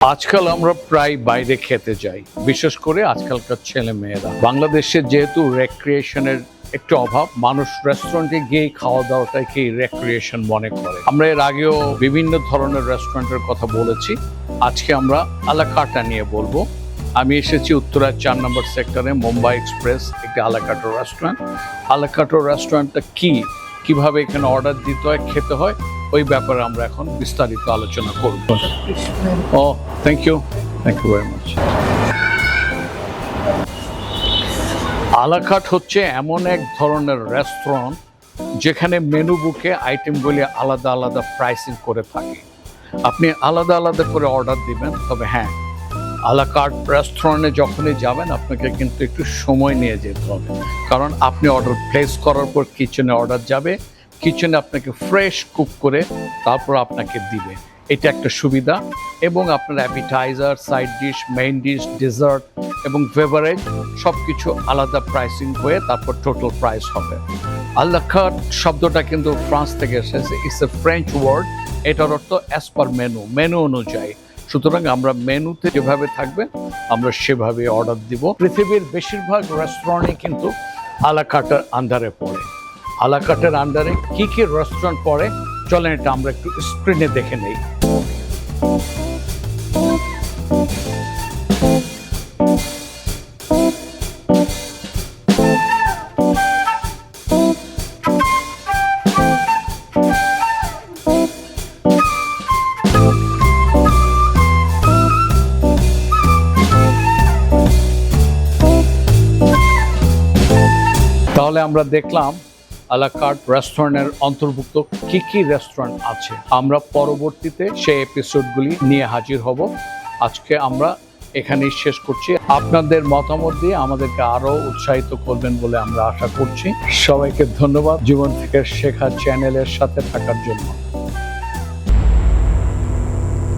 আজকাল আমরা প্রায় বাইরে খেতে যাই, বিশেষ করে আজকালকার ছেলে মেয়েরা। বাংলাদেশে যেহেতু রেক্রিয়েশনের একটু অভাব, মানুষ রেস্টুরেন্টে গিয়ে খাওয়া দাওয়াটাকে রেক্রিয়েশন মনে করে। আমরা এর আগেও বিভিন্ন ধরনের রেস্টুরেন্টের কথা বলেছি। আজকে আমরা আলাকাটা নিয়ে বলবো। আমি এসেছি উত্তরার 4 নম্বর সেক্টরে মুম্বাই এক্সপ্রেস একটি আলাকাটো রেস্টুরেন্ট। আলাকাটো রেস্টুরেন্টটা কিভাবে এখানে অর্ডার দিতে হয়, খেতে হয়, ওই ব্যাপারে আমরা এখন বিস্তারিত আলোচনা করব। ও থ্যাংক ইউ ভেরি মাচ। আলাকাট হচ্ছে এমন এক ধরনের রেস্টুরেন্ট যেখানে মেনু বুকে আইটেমগুলি আলাদা আলাদা প্রাইসিং করে থাকে। আপনি আলাদা আলাদা করে অর্ডার দিবেন, তবে হ্যাঁ, আলাকাট রেস্টুরেন্টে যখনই যাবেন আপনাকে কিন্তু একটু সময় নিয়ে যেতে হবে, কারণ আপনি অর্ডার প্লেস করার পর কিচেনে অর্ডার যাবে, কিচেনে আপনাকে ফ্রেশ কুক করে তারপর আপনাকে দিবে। এটা একটা সুবিধা। এবং আপনার appetizer, side dish, main dish, dessert এবং বেভারেজ সব কিছু আলাদা প্রাইসিং হয়ে তারপর টোটাল প্রাইস হবে। আলাকাট শব্দটা কিন্তু ফ্রান্স থেকে এসেছে, ইটস এ ফ্রেঞ্চ ওয়ার্ড। এটার অর্থ অ্যাজ পার মেনু অনুযায়ী। সুতরাং আমরা মেনুতে যেভাবে থাকবে আমরা সেভাবে অর্ডার দিব। পৃথিবীর বেশিরভাগ রেস্টুরেন্টে কিন্তু আলাকাটের আন্ডারে পড়ে। আলাকাটের আন্ডারে কি কি রেস্টুরেন্ট পড়ে চলেন এটা আমরা একটু স্ক্রিনে দেখে নেই। তাহলে আমরা দেখলাম আলাকাট রেস্টুরেন্টের অন্তর্ভুক্ত কি কি রেস্টুরেন্ট আছে। আমরা পরবর্তীতে সেই এপিসোডগুলি নিয়ে হাজির হব। আজকে আমরা এখানেই শেষ করছি। আপনাদের মতামত দিয়ে আমাদেরকে আরো উৎসাহিত করবেন বলে আমরা আশা করছি। সবাইকে ধন্যবাদ জীবন থেকে শেখা চ্যানেলের সাথে থাকার জন্য।